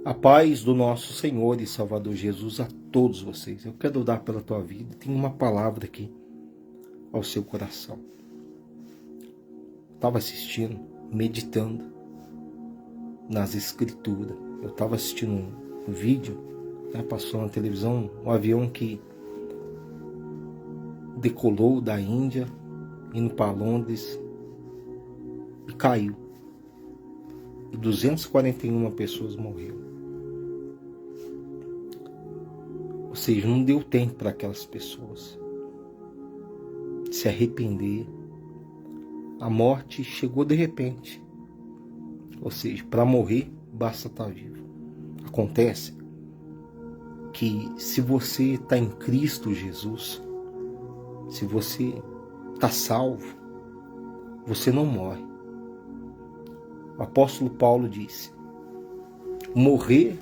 A paz do nosso Senhor e Salvador Jesus a todos vocês. Eu quero orar pela tua vida. Tem uma palavra aqui ao seu coração. Estava assistindo, meditando nas escrituras. Eu estava assistindo um vídeo, passou na televisão, um avião que decolou da Índia, indo para Londres e caiu. E 241 pessoas morreram. Ou seja, não deu tempo para aquelas pessoas se arrepender. A morte chegou de repente. Ou seja, para morrer, basta estar vivo. Acontece que se você está em Cristo Jesus, se você está salvo, você não morre. O apóstolo Paulo disse: morrer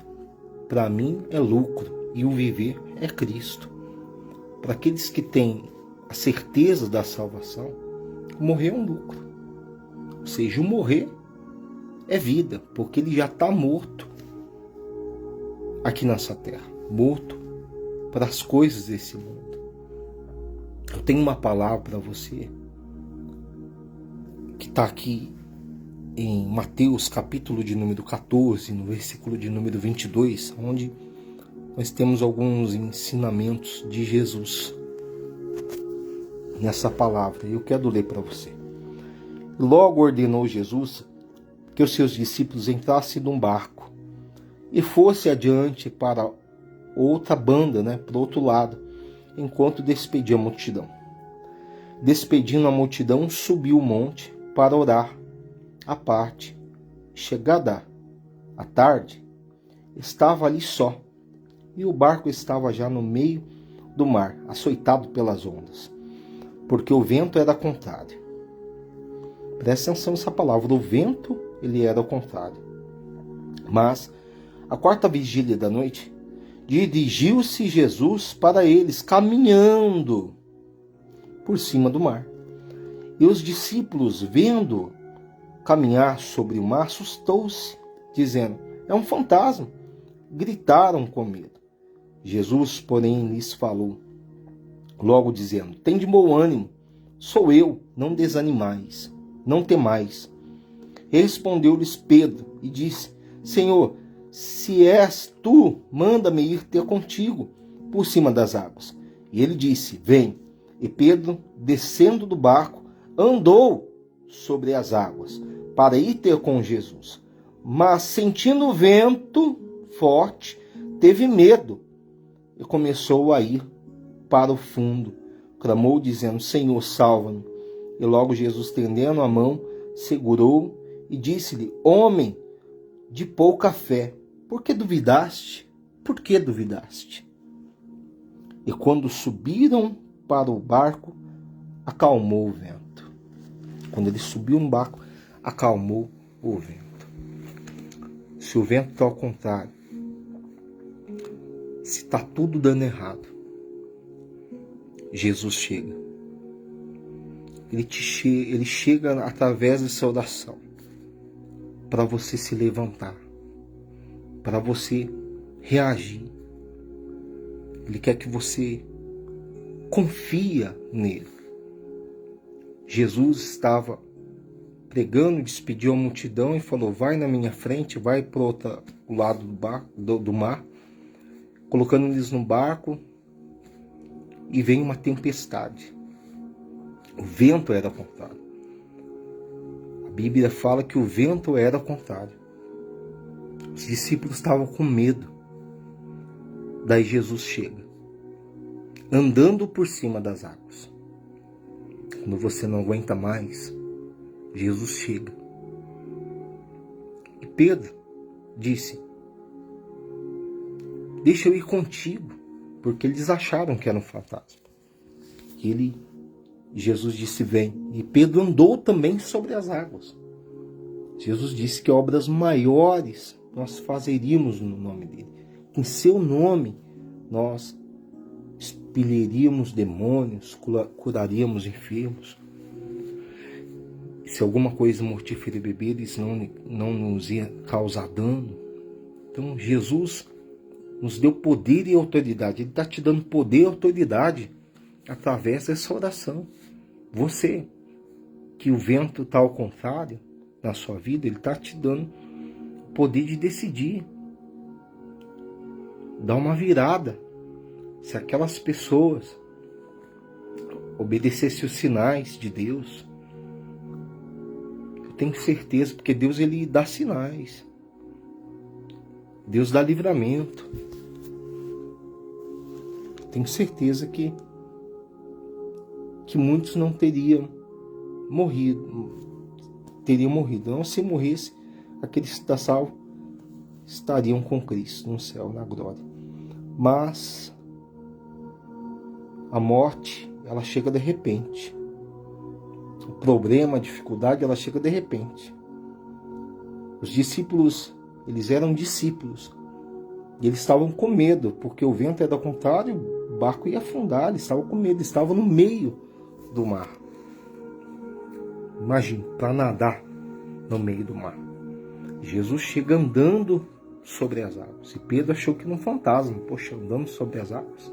para mim é lucro e o viver é Cristo. Para aqueles que têm a certeza da salvação, morrer é um lucro. Ou seja, o morrer é vida, porque ele já está morto aqui nessa terra, morto para as coisas desse mundo. Eu tenho uma palavra para você que está aqui em Mateus capítulo de número 14, no versículo de número 22, onde nós temos alguns ensinamentos de Jesus nessa palavra. Eu quero ler para você. Logo ordenou Jesus que os seus discípulos entrassem num barco e fosse adiante para outra banda, para o outro lado, enquanto despedia a multidão. Despedindo a multidão, subiu o monte para orar à parte. Chegada a tarde, estava ali só, e o barco estava já no meio do mar, açoitado pelas ondas, porque o vento era contrário. Presta atenção nessa palavra, o vento ele era ao contrário. Mas, à quarta vigília da noite, dirigiu-se Jesus para eles, caminhando por cima do mar. E os discípulos, vendo caminhar sobre o mar, assustou-se, dizendo: é um fantasma. Gritaram com medo. Jesus, porém, lhes falou, logo dizendo: tende bom ânimo, sou eu, não desanimais, não temais. Respondeu-lhes Pedro e disse: Senhor, se és tu, manda-me ir ter contigo por cima das águas. E ele disse: vem. E Pedro, descendo do barco, andou sobre as águas para ir ter com Jesus. Mas, sentindo o vento forte, teve medo e começou a ir para o fundo. Clamou, dizendo: Senhor, salva-me. E logo Jesus, estendendo a mão, segurou e disse-lhe: homem de pouca fé, por que duvidaste? Por que duvidaste? E quando subiram para o barco, acalmou o vento. Quando ele subiu no barco, acalmou o vento. Se o vento está ao contrário, se está tudo dando errado, Jesus chega. Ele chega através dessa oração para você se levantar, para você reagir. Ele quer que você confia nele. Jesus estava pregando, despediu a multidão e falou: vai na minha frente, vai para o outro lado do mar, colocando eles no barco, e vem uma tempestade. O vento era ao contrário. A Bíblia fala que o vento era ao contrário. Os discípulos estavam com medo. Daí Jesus chega, andando por cima das águas. Quando você não aguenta mais, Jesus chega. E Pedro disse: deixa eu ir contigo, porque eles acharam que era um fantasma. Jesus disse: vem. E Pedro andou também sobre as águas. Jesus disse que obras maiores nós fazeríamos no nome dele. Em seu nome nós expeliríamos demônios, curaríamos enfermos. Se alguma coisa mortífera beber, isso não nos ia causar dano. Então Jesus nos deu poder e autoridade. Ele está te dando poder e autoridade através dessa oração. Você, que o vento está ao contrário na sua vida, ele está te dando o poder de decidir. Dar uma virada. Se aquelas pessoas obedecessem os sinais de Deus, eu tenho certeza, porque Deus ele dá sinais. Deus dá livramento. Tenho certeza que muitos não teriam morrido. Não, se morresse, aqueles da salvo estariam com Cristo no céu, na glória. Mas a morte, ela chega de repente. O problema, a dificuldade, ela chega de repente. Os discípulos, eles eram discípulos. E eles estavam com medo, porque o vento era ao contrário, o barco ia afundar. Eles estavam com medo, estavam no meio do mar. Imagine, para nadar no meio do mar. Jesus chega andando sobre as águas. E Pedro achou que era um fantasma. Poxa, andando sobre as águas.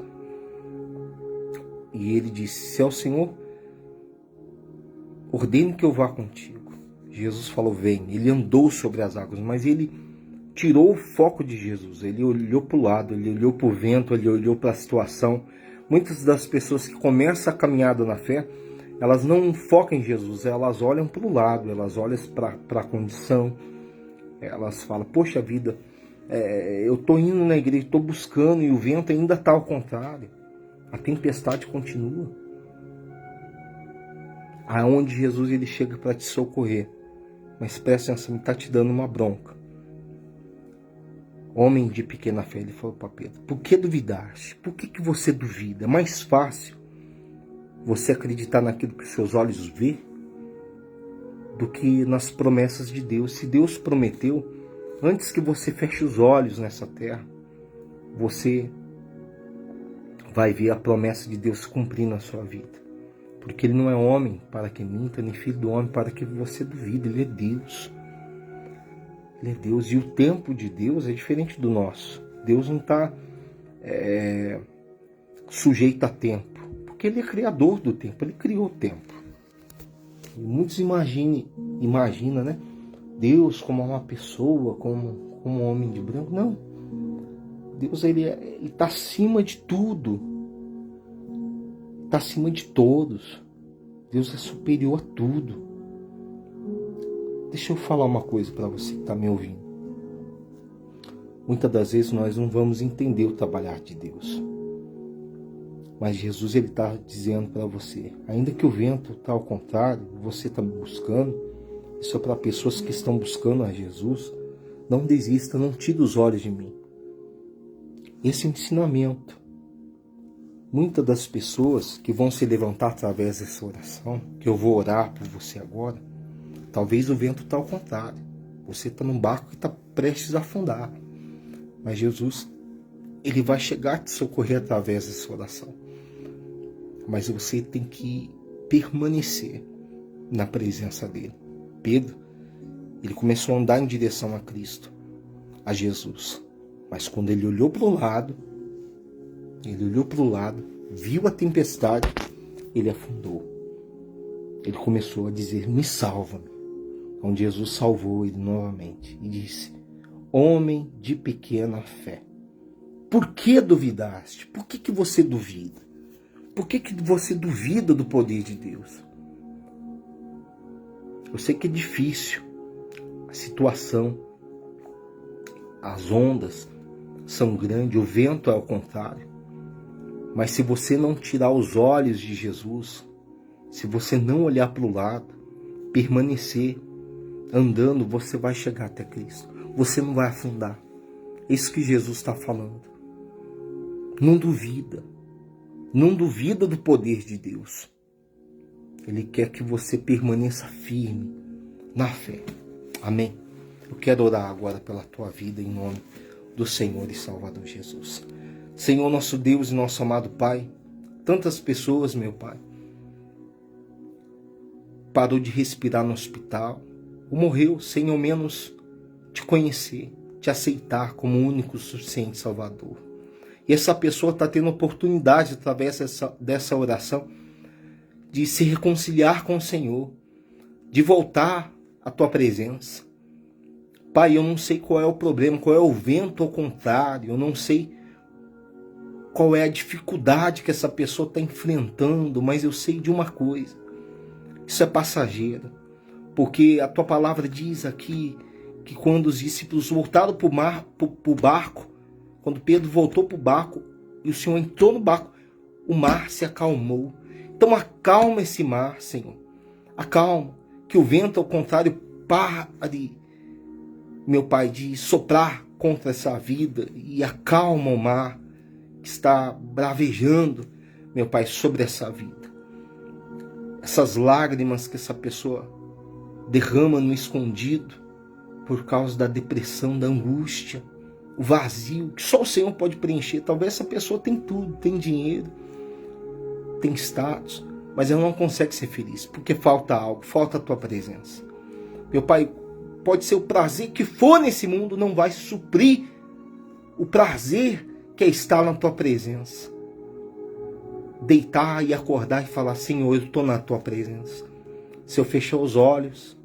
E ele disse: se é o Senhor, ordene que eu vá contigo. Jesus falou: vem. Ele andou sobre as águas, mas ele tirou o foco de Jesus. Ele olhou para o lado, ele olhou para o vento, ele olhou para a situação. Muitas das pessoas que começam a caminhada na fé, elas não focam em Jesus, elas olham para o lado, elas olham para a condição. Elas falam: poxa vida, eu estou indo na igreja, estou buscando, e o vento ainda está ao contrário. A tempestade continua. Aonde Jesus ele chega para te socorrer. Mas presta atenção, ele está te dando uma bronca. Homem de pequena fé, ele falou para Pedro: por que duvidaste? Por que você duvida? É mais fácil você acreditar naquilo que os seus olhos vê do que nas promessas de Deus. Se Deus prometeu, antes que você feche os olhos nessa terra, você vai ver a promessa de Deus cumprir na sua vida. Porque Ele não é homem para que minta, nem filho do homem para que você duvide. Ele é Deus. Ele é Deus. E o tempo de Deus é diferente do nosso. Deus não está sujeito a tempo. Porque Ele é criador do tempo. Ele criou o tempo. E muitos imaginam, né? Deus como uma pessoa, como um homem de branco. Não. Deus ele está acima de tudo. Está acima de todos. Deus é superior a tudo. Deixa eu falar uma coisa para você que está me ouvindo. Muitas das vezes nós não vamos entender o trabalhar de Deus. Mas Jesus ele está dizendo para você, ainda que o vento está ao contrário, você está buscando, isso é para pessoas que estão buscando a Jesus, não desista, não tire os olhos de mim. Esse ensinamento, muitas das pessoas que vão se levantar através dessa oração, que eu vou orar por você agora, talvez o vento está ao contrário. Você está num barco que está prestes a afundar. Mas Jesus, ele vai chegar a te socorrer através dessa oração. Mas você tem que permanecer na presença dele. Pedro, ele começou a andar em direção a Cristo, a Jesus. Mas quando ele olhou para o lado, viu a tempestade, ele afundou. Ele começou a dizer: me salva-me. Onde Jesus salvou ele novamente e disse: homem de pequena fé, por que duvidaste? Por que você duvida? Por que você duvida do poder de Deus? Eu sei que é difícil a situação, as ondas são grandes, o vento é ao contrário. Mas se você não tirar os olhos de Jesus, se você não olhar para o lado, permanecer andando, você vai chegar até Cristo. Você não vai afundar. É isso que Jesus está falando. Não duvida. Não duvida do poder de Deus. Ele quer que você permaneça firme na fé. Amém? Eu quero orar agora pela tua vida em nome do Senhor e Salvador Jesus. Senhor, nosso Deus e nosso amado Pai, tantas pessoas, meu Pai, parou de respirar no hospital, ou morreu sem ao menos te conhecer. te aceitar como o único suficiente Salvador. E essa pessoa está tendo oportunidade, através dessa oração, de se reconciliar com o Senhor, de voltar à tua presença. Pai, eu não sei qual é o problema, qual é o vento ao contrário, eu não sei qual é a dificuldade que essa pessoa está enfrentando, mas eu sei de uma coisa: isso é passageiro, porque a tua palavra diz aqui que quando os discípulos voltaram para o barco, quando Pedro voltou para o barco e o Senhor entrou no barco, o mar se acalmou. Então acalma esse mar, Senhor. Acalma, que o vento, ao contrário, pare, meu Pai, de soprar contra essa vida, e acalma o mar que está bravejando, meu Pai, sobre essa vida. Essas lágrimas que essa pessoa derrama no escondido por causa da depressão, da angústia, o vazio que só o Senhor pode preencher. Talvez essa pessoa tem tudo, tem dinheiro, tem status, mas ela não consegue ser feliz, porque falta algo, falta a tua presença. Meu Pai, pode ser o prazer que for nesse mundo, não vai suprir o prazer que é estar na tua presença. Deitar e acordar e falar: Senhor, eu estou na tua presença. Se eu fechar os olhos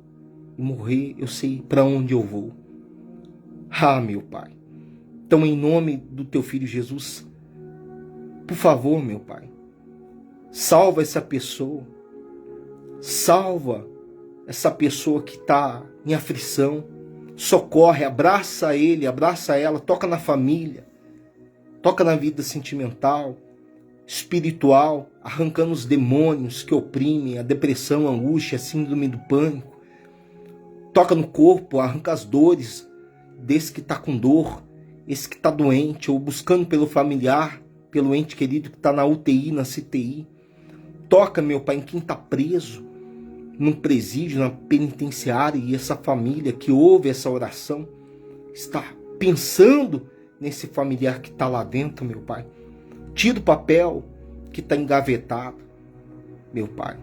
e morrer, eu sei para onde eu vou. Ah, meu Pai. Então, em nome do teu Filho Jesus, por favor, meu Pai, salva essa pessoa. Salva essa pessoa que está em aflição. Socorre, abraça ele, abraça ela, toca na família, toca na vida sentimental, espiritual, arrancando os demônios que oprimem, a depressão, a angústia, a síndrome do pânico. Toca no corpo, arranca as dores desse que está com dor, esse que está doente, ou buscando pelo familiar, pelo ente querido que está na UTI, na CTI. Toca, meu Pai, em quem está preso, num presídio, na penitenciária, e essa família que ouve essa oração está pensando nesse familiar que está lá dentro, meu Pai. Tira o papel que está engavetado, meu Pai.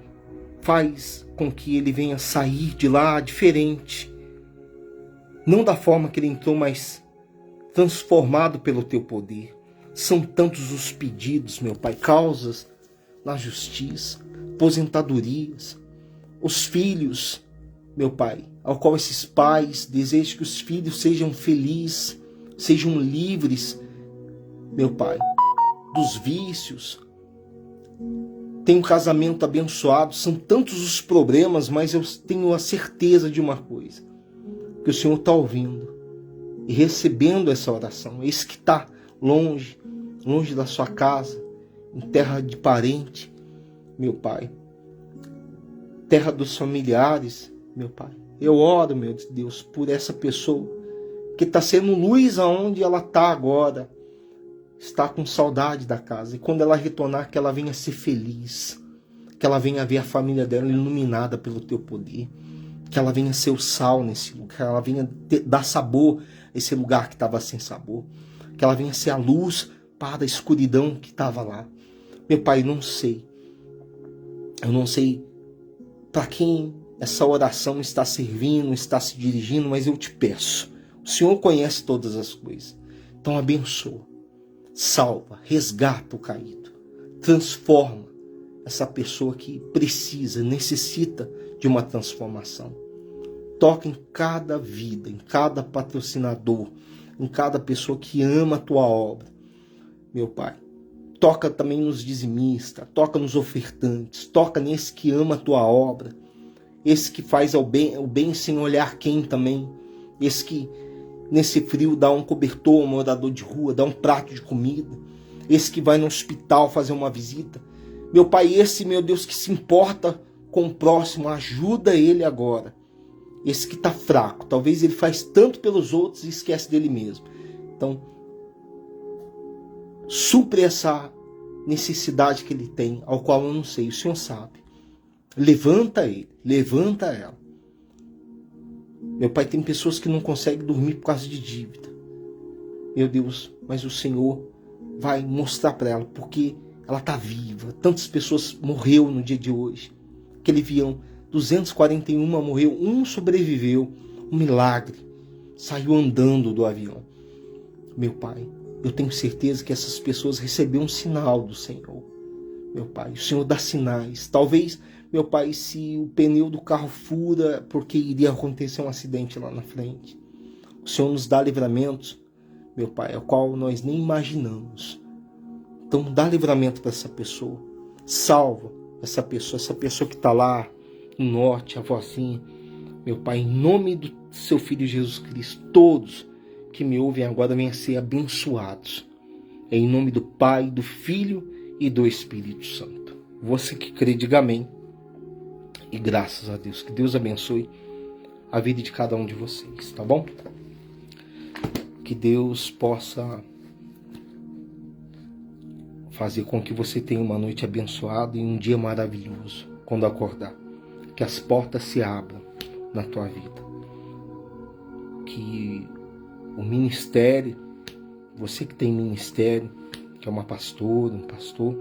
Faz com que ele venha sair de lá diferente. Não da forma que ele entrou, mas transformado pelo teu poder. São tantos os pedidos, meu Pai, causas na justiça, aposentadorias, os filhos, meu Pai, ao qual esses pais desejam que os filhos sejam felizes, sejam livres, meu Pai, dos vícios. Tem um casamento abençoado. São tantos os problemas, mas eu tenho a certeza de uma coisa: que o Senhor está ouvindo e recebendo essa oração. Esse que está longe, longe da sua casa, em terra de parente, meu Pai, terra dos familiares, meu Pai. Eu oro, meu Deus, por essa pessoa que está sendo luz aonde ela está agora. Está com saudade da casa. E quando ela retornar, que ela venha ser feliz. Que ela venha ver a família dela iluminada pelo teu poder. Que ela venha ser o sal nesse lugar. Que ela venha dar sabor a esse lugar que estava sem sabor. Que ela venha ser a luz para a escuridão que estava lá. Meu Pai, não sei. Eu não sei para quem essa oração está servindo, está se dirigindo, mas eu te peço. O Senhor conhece todas as coisas. Então abençoa. Salva, resgata o caído, transforma essa pessoa que precisa, necessita de uma transformação. Toca em cada vida, em cada patrocinador, em cada pessoa que ama a tua obra, meu Pai. Toca também nos dizimistas, toca nos ofertantes, toca nesse que ama a tua obra, esse que faz o bem sem olhar quem também, esse que nesse frio dá um cobertor a um morador de rua, dá um prato de comida, esse que vai no hospital fazer uma visita. Meu Pai, esse, meu Deus, que se importa com o próximo, ajuda ele agora. Esse que está fraco, talvez ele faz tanto pelos outros e esquece dele mesmo. Então, supre essa necessidade que ele tem, ao qual eu não sei, o Senhor sabe. Levanta ele, levanta ela. Meu Pai, tem pessoas que não conseguem dormir por causa de dívida. Meu Deus, mas o Senhor vai mostrar para ela, porque ela está viva. Tantas pessoas morreram no dia de hoje. Aquele avião, 241 morreu, um sobreviveu. Um milagre. saiu andando do avião. Meu Pai, eu tenho certeza que essas pessoas receberam um sinal do Senhor. Meu Pai, o Senhor dá sinais. Talvez, meu Pai, se o pneu do carro fura, porque iria acontecer um acidente lá na frente. O Senhor nos dá livramentos, meu Pai, ao qual nós nem imaginamos. Então dá livramento para essa pessoa. Salva essa pessoa que está lá no norte, a vozinha. Meu Pai, em nome do seu Filho Jesus Cristo, todos que me ouvem agora venham a ser abençoados. É em nome do Pai, do Filho e do Espírito Santo. Você que crê, diga amém. E graças a Deus. Que Deus abençoe a vida de cada um de vocês, tá bom? Que Deus possa fazer com que você tenha uma noite abençoada e um dia maravilhoso quando acordar. Que as portas se abram na tua vida. Que o ministério, você que tem ministério, que é uma pastora, um pastor,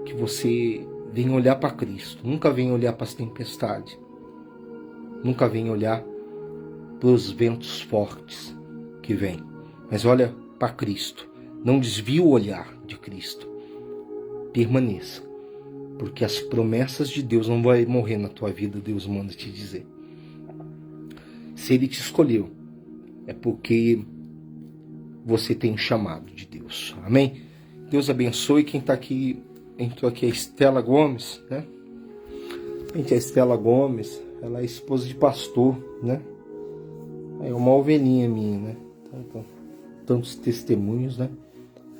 que você venha olhar para Cristo. Nunca venha olhar para as tempestades. Nunca venha olhar para os ventos fortes que vêm. Mas olha para Cristo. Não desvie o olhar de Cristo. Permaneça. Porque as promessas de Deus não vão morrer na tua vida, Deus manda te dizer. Se Ele te escolheu, é porque você tem um chamado de Deus. Amém? Deus abençoe. Quem está aqui, entrou aqui, é a Estela Gomes, né? Gente, a Estela Gomes, ela é esposa de pastor, né? É uma ovelhinha minha, né? Tantos testemunhos, né?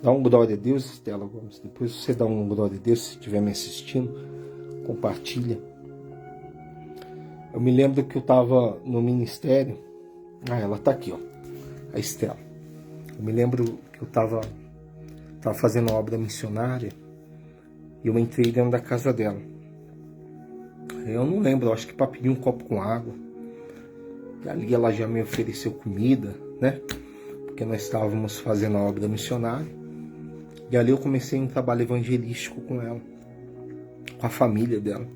Dá um glória a Deus, Estela Gomes. Depois você dá um glória a Deus, se estiver me assistindo. Compartilha. Eu me lembro que eu estava no ministério. Ah, ela está aqui, ó. A Estela. Eu me lembro que eu estava fazendo uma obra missionária. E eu entrei dentro da casa dela. Eu não lembro, eu acho que para pedir um copo com água. E ali ela já me ofereceu comida, né? Porque nós estávamos fazendo a obra missionária. E ali eu comecei um trabalho evangelístico com ela, com a família dela.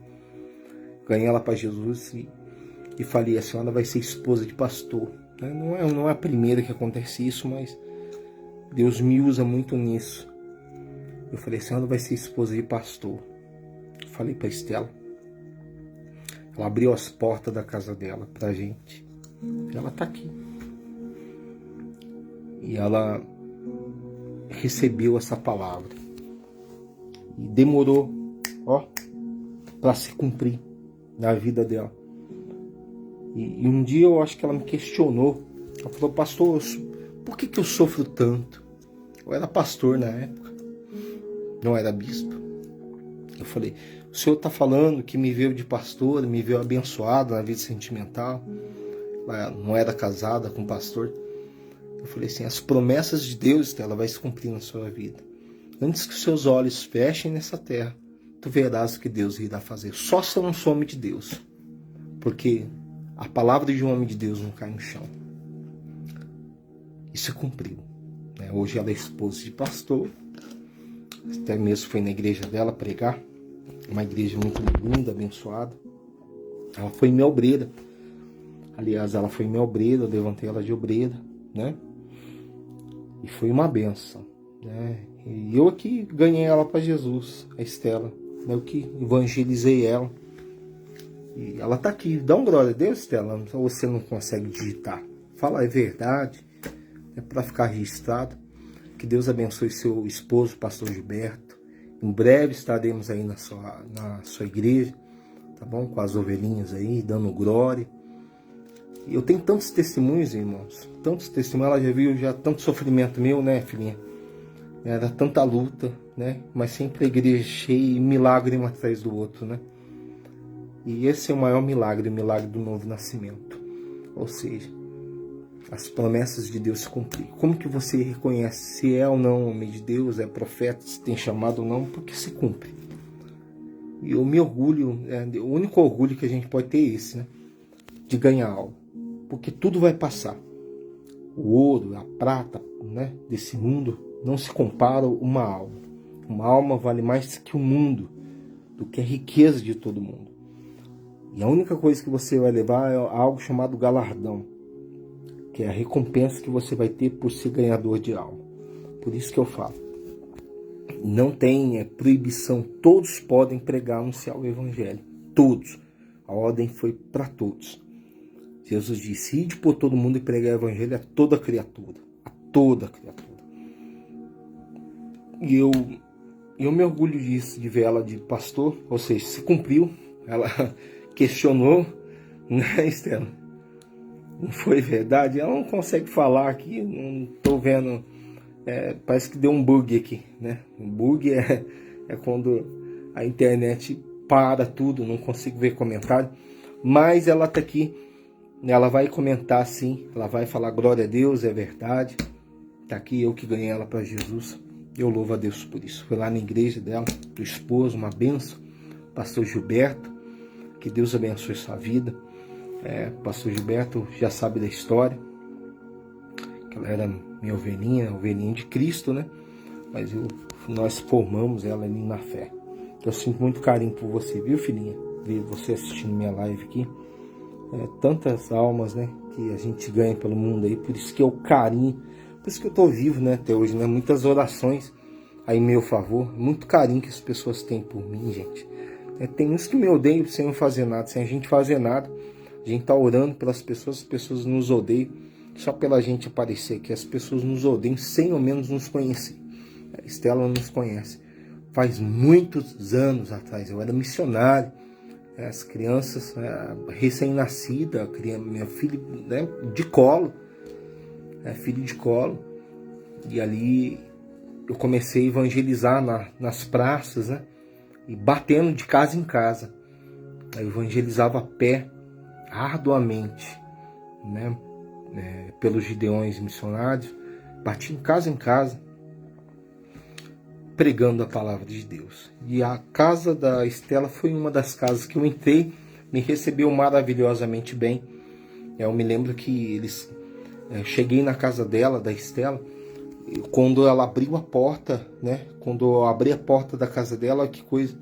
Ganhei ela para Jesus e falei, a senhora vai ser esposa de pastor. Não é a primeira que acontece isso, mas Deus me usa muito nisso. Eu falei, a senhora vai ser esposa de pastor. Eu falei para Estela. Ela abriu as portas da casa dela pra gente. Ela tá aqui. E ela recebeu essa palavra. E demorou, ó, para se cumprir na vida dela. E um dia eu acho que ela me questionou. Ela falou, pastor, por que eu sofro tanto? Eu era pastor na época, não era bispo. Eu falei, o senhor está falando que me veio de pastor, me veio abençoado na vida sentimental. Ela não era casada com pastor. Eu falei assim, as promessas de Deus, ela vai se cumprir na sua vida. Antes que os seus olhos fechem nessa terra, tu verás o que Deus irá fazer. Só se eu não sou homem de Deus. Porque a palavra de um homem de Deus não cai no chão. E se cumpriu. Né? Hoje ela é esposa de pastor. Até mesmo foi na igreja dela pregar. Uma igreja muito linda, abençoada. Ela foi minha obreira. Aliás, ela foi minha obreira, eu levantei ela de obreira, né? E foi uma benção, né? E eu aqui ganhei ela para Jesus, a Estela. Eu que evangelizei ela. E ela tá aqui. Dá um glória a Deus, Estela. Ou você não consegue digitar? Fala, é verdade. É para ficar registrado. Que Deus abençoe seu esposo, pastor Gilberto. Em breve estaremos aí na sua igreja, tá bom? Com as ovelhinhas aí, dando glória. E eu tenho tantos testemunhos, irmãos. Tantos testemunhos. Ela já viu tanto sofrimento meu, né, filhinha? Era tanta luta, né? Mas sempre a igreja cheia e milagre um atrás do outro, né? E esse é o maior milagre, o milagre do novo nascimento. Ou seja, as promessas de Deus se cumprir. Como que você reconhece se é ou não homem de Deus, é profeta, se tem chamado ou não? Porque se cumpre. E o meu orgulho, o único orgulho que a gente pode ter é esse, né? De ganhar algo. Porque tudo vai passar. O ouro, a prata, né, desse mundo não se compara a uma alma. Uma alma vale mais que o mundo, do que a riqueza de todo mundo. E a única coisa que você vai levar é algo chamado galardão, que é a recompensa que você vai ter por ser ganhador de alma. Por isso que eu falo, não tem proibição, todos podem pregar, anunciar o evangelho, todos. A ordem foi para todos. Jesus disse, ide por todo mundo e pregar o evangelho a toda criatura, a toda criatura. E eu me orgulho disso, de ver ela de pastor, ou seja, se cumpriu. Ela questionou, né, Estela? Não foi verdade? Ela não consegue falar aqui, não estou vendo, parece que deu um bug aqui, né? Um bug é quando a internet para tudo, não consigo ver comentário, mas ela está aqui, ela vai comentar sim, ela vai falar glória a Deus, é verdade, está aqui, eu que ganhei ela para Jesus, eu louvo a Deus por isso. Foi lá na igreja dela, do esposo, uma benção, pastor Gilberto, que Deus abençoe sua vida. Pastor Gilberto já sabe da história, que ela era minha ovelhinha de Cristo, né? Mas nós formamos ela ali na fé. Eu sinto muito carinho por você, viu, filhinha? Ver você assistindo minha live aqui. Tantas almas, né, que a gente ganha pelo mundo aí, por isso que é o carinho, por isso que eu tô vivo, né, até hoje, né? Muitas orações aí em meu favor, muito carinho que as pessoas têm por mim, gente. Tem uns que me odeiam sem eu fazer nada, sem a gente fazer nada. A gente tá orando pelas pessoas, as pessoas nos odeiam, só pela gente aparecer, que as pessoas nos odeiam sem ao menos nos conhecer. A Estela nos conhece. Faz muitos anos atrás, eu era missionário, as crianças recém-nascidas, minha filha, né, de colo, filho de colo, e ali eu comecei a evangelizar nas praças, né, e batendo de casa em casa. Eu evangelizava a pé, arduamente, né, pelos gideões missionários, bati em casa, pregando a palavra de Deus. E a casa da Estela foi uma das casas que eu entrei, me recebeu maravilhosamente bem. Eu me lembro que cheguei na casa dela, da Estela, quando ela abriu a porta, né? Quando eu abri a porta da casa dela, que coisa!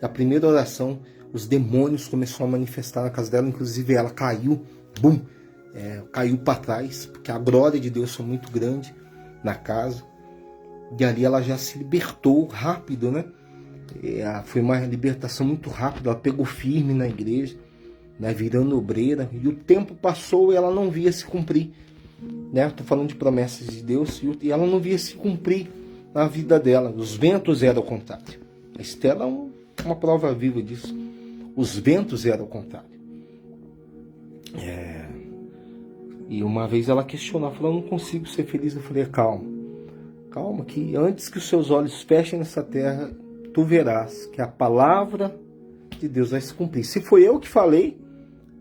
A primeira oração, os demônios começaram a manifestar na casa dela, inclusive ela caiu, bum, caiu para trás, porque a glória de Deus foi muito grande na casa. E ali ela já se libertou rápido, né? Foi uma libertação muito rápida, ela pegou firme na igreja, né? Virando obreira, e o tempo passou e ela não via se cumprir, né? Estou falando de promessas de Deus, e ela não via se cumprir na vida dela. Os ventos eram ao contrário. A Estela é uma prova viva disso. Os ventos eram ao contrário. E uma vez ela questionou, falou, eu não consigo ser feliz. Eu falei, calma, que antes que os seus olhos fechem nessa terra, tu verás que a palavra de Deus vai se cumprir. Se foi eu que falei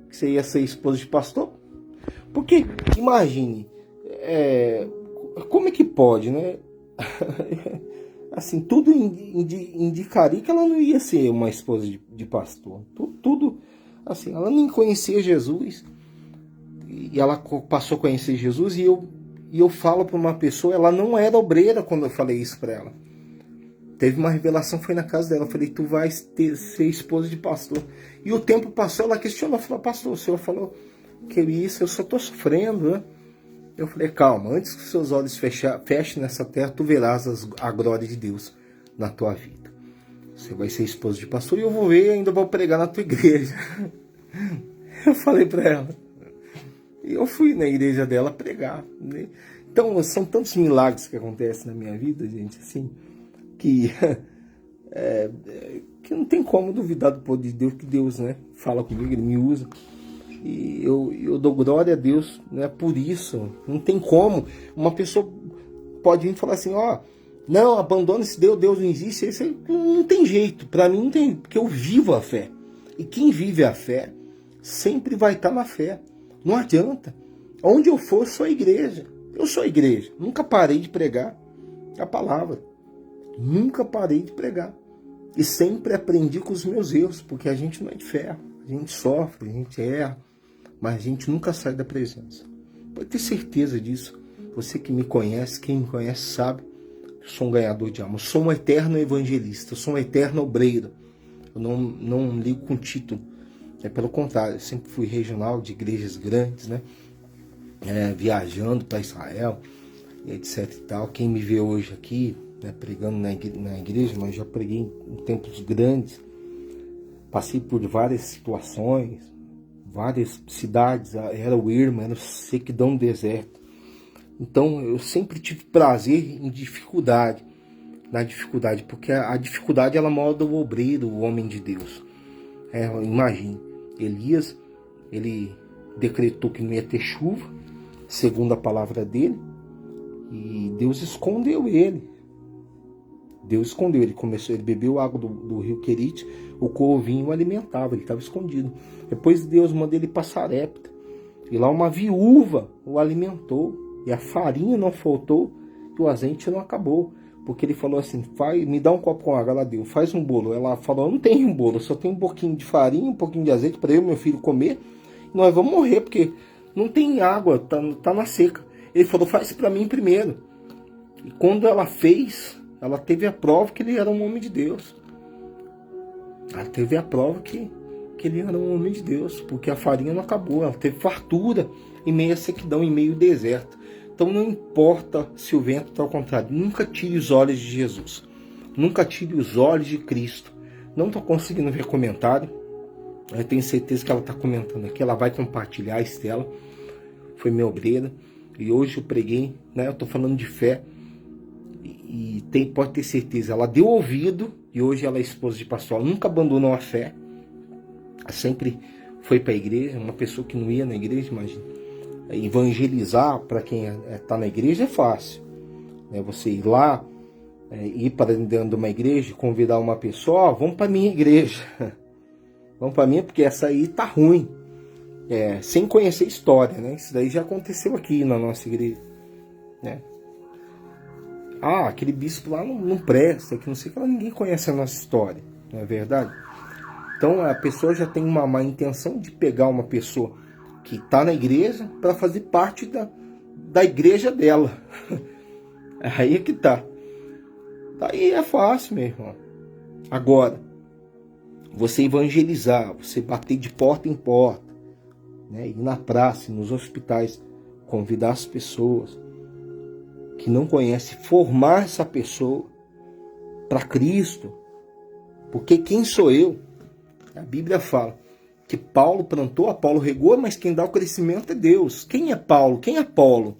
que você ia ser esposa de pastor, porque, imagine, como é que pode, né? Assim, tudo indicaria que ela não ia ser uma esposa de pastor. Tudo, assim, ela nem conhecia Jesus, e ela passou a conhecer Jesus, e eu falo para uma pessoa, ela não era obreira quando eu falei isso para ela. Teve uma revelação, foi na casa dela. Eu falei, tu vais ser esposa de pastor. E o tempo passou, ela questionou, falou, pastor, o senhor falou que isso, eu só estou sofrendo, né? Eu falei, calma, antes que os seus olhos fechem nessa terra, tu verás a glória de Deus na tua vida. Você vai ser esposa de pastor e eu vou ver e ainda vou pregar na tua igreja. Eu falei para ela. E eu fui na igreja dela pregar, né? Então, são tantos milagres que acontecem na minha vida, gente, assim, que não tem como duvidar do poder de Deus, que Deus, né, fala comigo, Ele me usa. E eu dou glória a Deus, né, por isso. Não tem como. Uma pessoa pode vir e falar assim, não, abandona esse Deus, Deus não existe. Isso aí não tem jeito. Para mim não tem, porque eu vivo a fé. E quem vive a fé sempre vai estar na fé. Não adianta. Onde eu for, sou a igreja. Eu sou a igreja. Nunca parei de pregar a palavra. Nunca parei de pregar. E sempre aprendi com os meus erros, porque a gente não é de ferro. A gente sofre, a gente erra, mas a gente nunca sai da presença. Pode ter certeza disso. Você que me conhece, quem me conhece sabe, eu sou um ganhador de alma. Eu sou um eterno evangelista, eu sou um eterno obreiro. Eu não ligo com título. Pelo contrário, eu sempre fui regional de igrejas grandes, né? Viajando para Israel, etc e tal. Quem me vê hoje aqui, né, pregando na igreja, mas já preguei em templos grandes, passei por várias situações, várias cidades, era o ermo, era sequidão do deserto. Então eu sempre tive prazer em dificuldade, na dificuldade, porque a dificuldade ela molda o obreiro, o homem de Deus. Imagine, Elias, ele decretou que não ia ter chuva, segundo a palavra dele, e Deus escondeu ele. Deus escondeu, ele bebeu água do rio Querite, o corvinho o alimentava, ele estava escondido. Depois Deus mandou ele para Sarepta, e lá uma viúva o alimentou, e a farinha não faltou, e o azeite não acabou, porque ele falou assim, me dá um copo com água, ela deu, faz um bolo. Ela falou, eu não tenho um bolo, eu só tenho um pouquinho de farinha, um pouquinho de azeite para eu e meu filho comer, e nós vamos morrer, porque não tem água, tá na seca. Ele falou, faz para mim primeiro. E quando ela fez, ela teve a prova que ele era um homem de Deus. Ela teve a prova que ele era um homem de Deus, porque a farinha não acabou, ela teve fartura em meio à sequidão, em meio ao deserto. Então não importa se o vento está ao contrário, nunca tire os olhos de Jesus, nunca tire os olhos de Cristo. Não estou conseguindo ver comentário, eu tenho certeza que ela está comentando aqui, ela vai compartilhar. A Estela foi minha obreira, e hoje eu preguei, né? Eu estou falando de fé, e pode ter certeza, ela deu ouvido, e hoje ela é esposa de pastor, ela nunca abandonou a fé, ela sempre foi para a igreja, uma pessoa que não ia na igreja, imagina. Evangelizar para quem está na igreja é fácil, né? Você ir lá, ir para dentro de uma igreja, convidar uma pessoa, vamos para minha igreja, vamos para minha, porque essa aí tá ruim, sem conhecer história, né? Isso daí já aconteceu aqui na nossa igreja, né? Aquele bispo lá não presta, que não sei o que, ninguém conhece a nossa história, não é verdade? Então a pessoa já tem uma má intenção de pegar uma pessoa que está na igreja para fazer parte da igreja dela. Aí é que tá. Daí é fácil, meu irmão. Agora, você evangelizar, você bater de porta em porta, né? Ir na praça, nos hospitais, convidar as pessoas que não conhecem, formar essa pessoa para Cristo. Porque quem sou eu? A Bíblia fala que Paulo plantou, Apolo regou, mas quem dá o crescimento é Deus. Quem é Paulo? Quem é Apolo?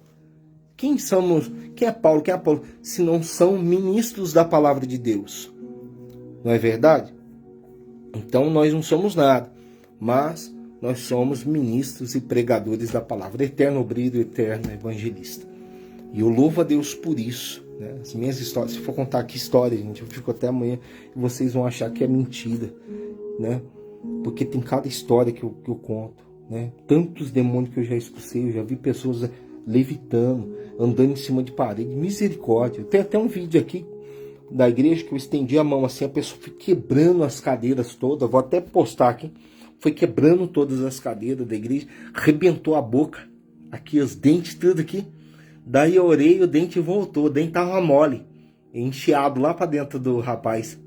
Quem é Paulo? Quem é Apolo? Se não são ministros da palavra de Deus. Não é verdade? Então nós não somos nada, mas nós somos ministros e pregadores da palavra. Eterno obreiro, eterno evangelista. E eu louvo a Deus por isso, né? As minhas histórias, se for contar aqui história, gente, eu fico até amanhã e vocês vão achar que é mentira, né? Porque tem cada história que eu conto, né? Tantos demônios que eu já expulsei, eu já vi pessoas levitando, andando em cima de parede, misericórdia. Tem até um vídeo aqui da igreja que eu estendi a mão assim, a pessoa foi quebrando as cadeiras todas, vou até postar aqui, foi quebrando todas as cadeiras da igreja, arrebentou a boca, aqui os dentes tudo aqui, daí eu orei, o dente voltou, o dente tava mole, enfiado lá pra dentro do rapaz,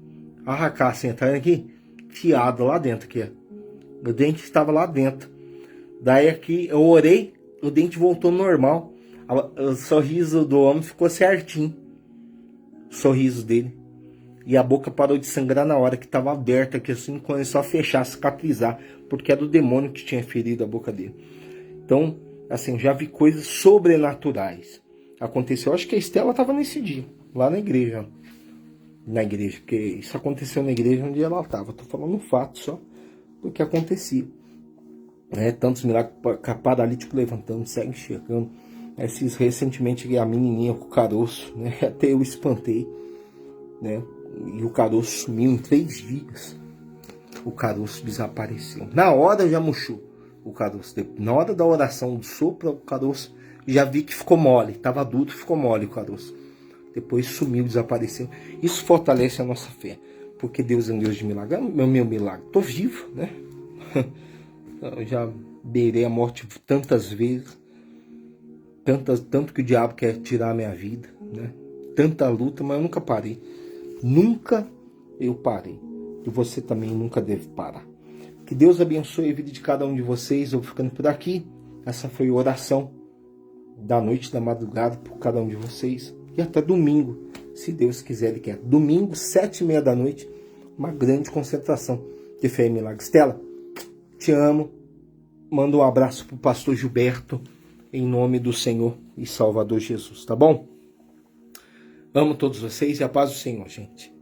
a Cássio entrando aqui, enfiado lá dentro aqui, ó. O dente estava lá dentro, daí aqui eu orei, o dente voltou normal, o sorriso do homem ficou certinho, o sorriso dele, e a boca parou de sangrar na hora que estava aberta, que assim começou a fechar, cicatrizar, porque era o demônio que tinha ferido a boca dele. Então, assim, já vi coisas sobrenaturais. Aconteceu, acho que a Estela estava nesse dia, lá na igreja, porque isso aconteceu na igreja onde ela estava. Estou falando um fato só do que acontecia. Tantos milagres, paralítico levantando, cego enxergando. Esses recentemente a menininha com o caroço, né? Até eu espantei, né? E o caroço sumiu em 3 dias. O caroço desapareceu. Na hora já murchou o caroço. Na hora da oração do sopro, o caroço já vi que ficou mole. Estava adulto, ficou mole o caroço. Depois sumiu, desapareceu. Isso fortalece a nossa fé. Porque Deus é um Deus de milagre. É o meu milagre. Estou vivo, né? Eu já beirei a morte tantas vezes. Tanto que o diabo quer tirar a minha vida, né? Tanta luta, mas eu nunca parei. Nunca eu parei. E você também nunca deve parar. Que Deus abençoe a vida de cada um de vocês. Eu vou ficando por aqui. Essa foi a oração da noite, da madrugada, por cada um de vocês. E até domingo, se Deus quiser e quer. Domingo, 7h30 da noite, uma grande concentração de fé e milagres. Stella, te amo. Manda um abraço pro pastor Gilberto, em nome do Senhor e Salvador Jesus, tá bom? Amo todos vocês e a paz do Senhor, gente.